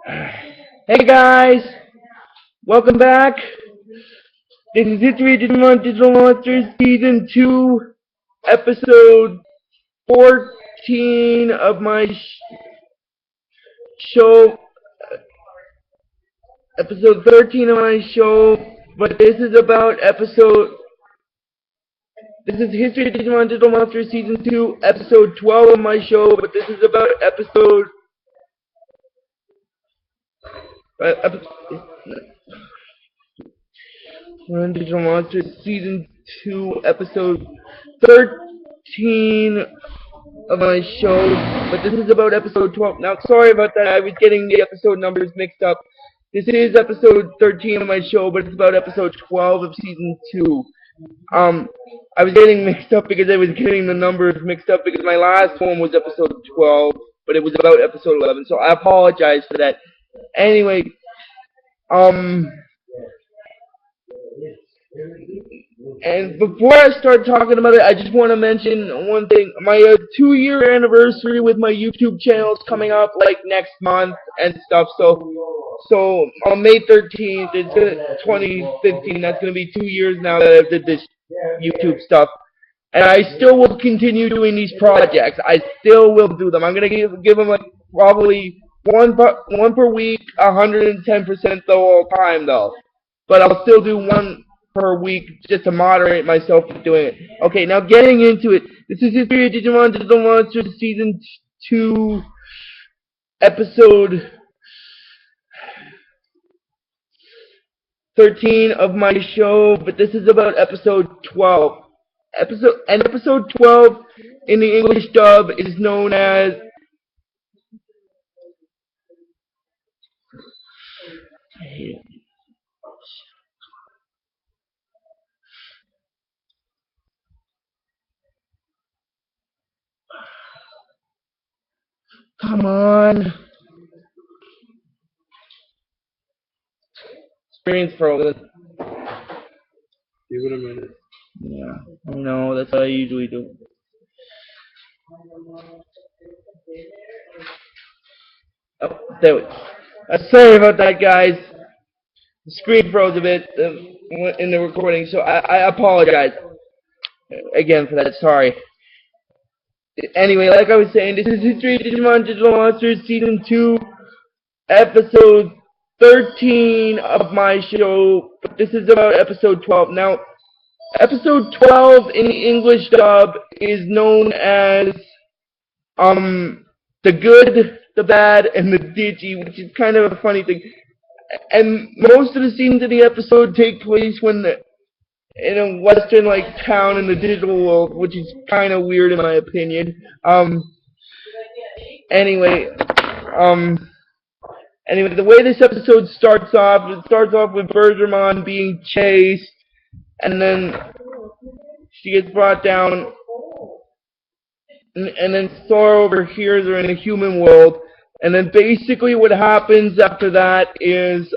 Hey guys, welcome back. This is History Digimon Digital Monsters Season 2, Episode 14 of my show, Episode 13 of my show, but this is History Digimon Digital Monsters Season 2, Episode 12 of my show, but this is about Digital Monsters Season 2, Episode 13 of my show, but this is about episode 12. Now, sorry about that, I was getting the episode numbers mixed up. This is episode 13 of my show, but it's about episode 12 of season 2. I was getting mixed up because I was getting the numbers mixed up because my last one was episode 12, but it was about episode 11, so I apologize for that. Anyway, and before I start talking about it, I just want to mention one thing. My 2-year anniversary with my YouTube channel is coming up like next month and stuff. So on May 13th, 2015, that's going to be 2 years now that I did this YouTube stuff. And I still will continue doing these projects. I still will do them. I'm going to give them like probably one per week, 110% the whole time though. But I'll still do one per week just to moderate myself from doing it. Okay, now getting into it. This is History of Digimon Digital Monsters Season 2, Episode 13 of my show, but this is about Episode 12. Episode 12 in the English dub is known as Come on. Screen's frozen. Give it a minute. Yeah, no, that's what I usually do. Oh, there we go. Sorry about that, guys. The screen froze a bit in the recording, so I apologize again for that. Sorry. Anyway, like I was saying, this is History of Digimon Digital Monsters Season 2, Episode 13 of my show, but this is about Episode 12. Now, Episode 12 in the English dub is known as the Good, the Bad, and the Digi, which is kind of a funny thing. And most of the scenes in the episode take place in a western like town in the digital world, which is kind of weird in my opinion. Anyway, the way this episode starts off, it starts off with Bergermon being chased, and then she gets brought down, and then Sora overhears her in a human world, and then basically what happens after that is,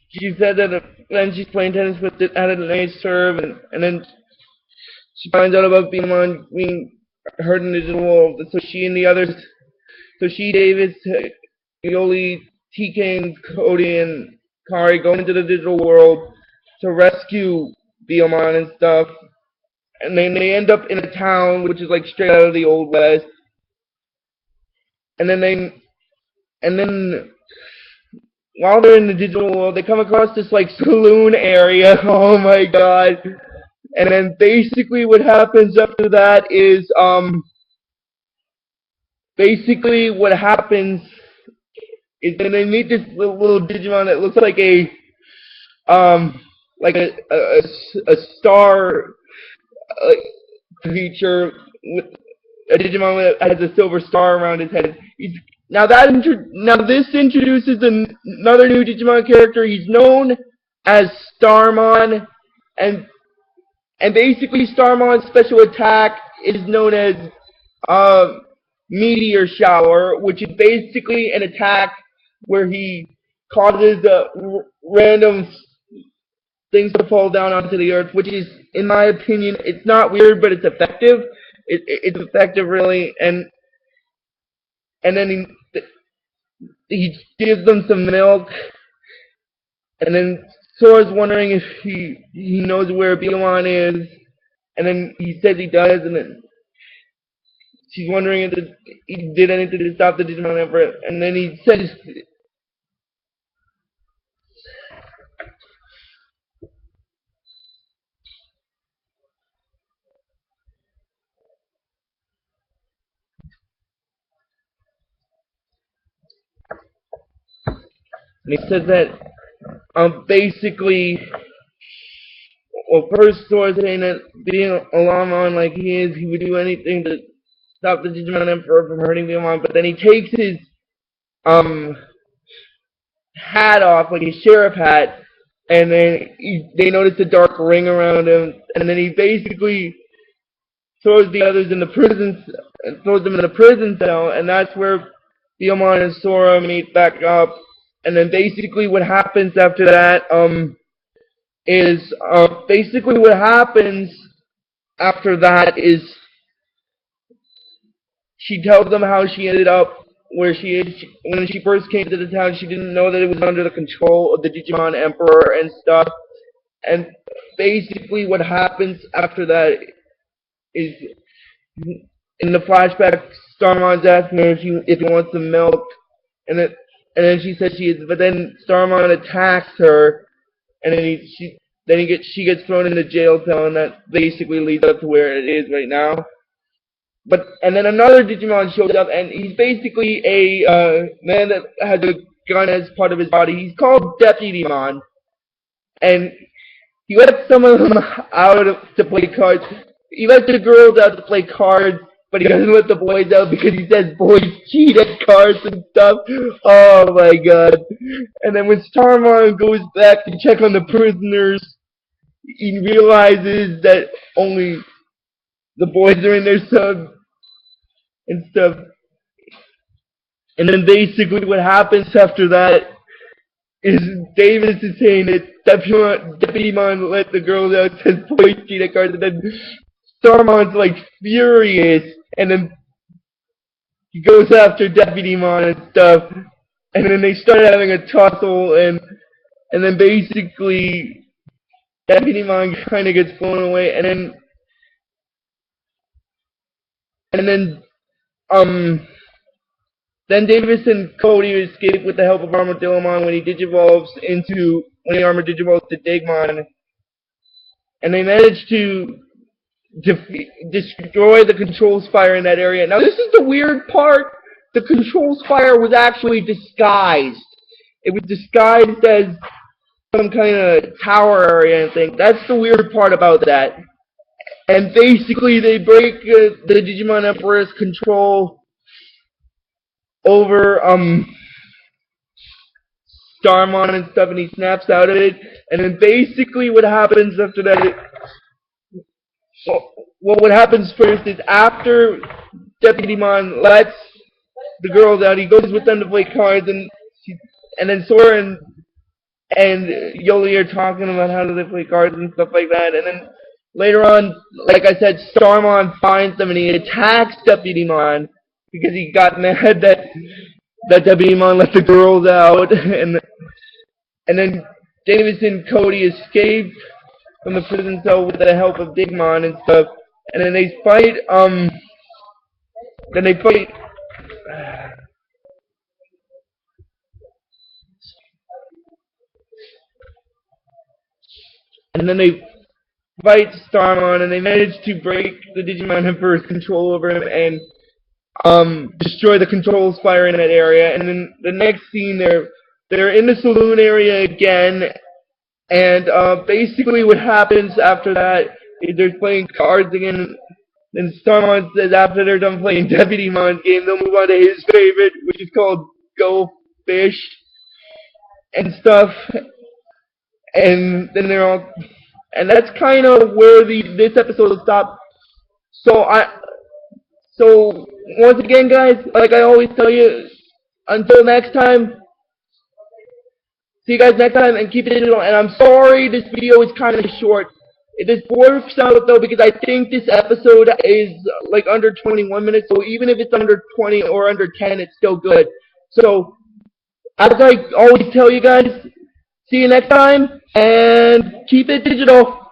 she said that then she's playing tennis with it, had a nice serve, and then she finds out about being hurt in the digital world. So she, Davis, Yoli, TK, and Cody, and Kari go into the digital world to rescue Beomon and stuff. And then they end up in a town which is like straight out of the Old West. And then while they're in the digital world, they come across this like saloon area. Oh my god. And then basically what happens after that is then they meet this little Digimon that looks like a star creature with a Digimon that has a silver star around his head. Now this introduces another new Digimon character. He's known as Starmon, and basically Starmon's special attack is known as Meteor Shower, which is basically an attack where he causes random things to fall down onto the earth, which is, in my opinion, it's not weird, but it's effective. It's effective, really, and then he gives them some milk, and then Sora's wondering if he knows where Digimon is, and then he says he does, and then she's wondering if he did anything to stop the Digimon Emperor, and then he says that basically, well, first Sora's saying that being a Lamon like he is, he would do anything to stop the Digimon Emperor from hurting Digimon, but then he takes his um hat off, like his sheriff hat, and then they notice a dark ring around him, and then he basically throws the others in the prison, throws them in the prison cell, and that's where Digimon and Sora meet back up. And then basically what happens after that is basically what happens after that is she tells them how she ended up where she is. When she first came to the town, she didn't know that it was under the control of the Digimon Emperor and stuff. And basically what happens after that is, in the flashback, Starmon's asking her if he wants some milk, and then she says she is, but then Starmon attacks her, and then she gets thrown in the jail cell, and that basically leads up to where it is right now. And then another Digimon shows up, and he's basically a man that has a gun as part of his body. He's called Deputymon, and he lets some of them out to play cards. He lets the girls out to play cards, but he doesn't let the boys out because he says boys cheat at cards and stuff. Oh my god. And then when Starmon goes back to check on the prisoners, he realizes that only the boys are in their cell and stuff. And then basically what happens after that is Davis is saying that Deputymon let the girls out, says boys cheat at cards, and then Starmon's like furious, and then he goes after Deputymon and stuff, and then they start having a tussle, and then basically Deputymon kind of gets blown away, and then Davis and Cody escape with the help of Armadillomon when he Armor Digivolves to Digimon, and they manage to destroy the control spire in that area. Now this is the weird part. The control spire was actually disguised. It was disguised as some kind of tower area and thing. That's the weird part about that. And basically they break the Digimon Emperor's control over Starmon and stuff, and he snaps out of it. And then basically what happens after that, what happens first is after Deputymon lets the girls out, he goes with them to play cards, and then Sora and Yoli are talking about how they play cards and stuff like that. And then later on, like I said, Starmon finds them and he attacks Deputymon because he got mad that Deputymon let the girls out. And then Davis and Cody escape from the prison cell with the help of Digimon and stuff. And then they fight, Starmon, and they manage to break the Digimon Emperor's control over him and destroy the control spire in that area. And then the next scene, they're in the saloon area again, and basically what happens after that is they're playing cards again. And Starmon says after they're done playing Deputymon's game, they'll move on to his favorite, which is called Go Fish and stuff. And then and that's kind of where this episode will stop. So once again, guys, like I always tell you, until next time, See you guys next time, and keep it digital. And I'm sorry this video is kind of short. This works out though because I think this episode is like under 21 minutes. So even if it's under 20 or under 10, it's still good. So as I always tell you guys, see you next time, and keep it digital.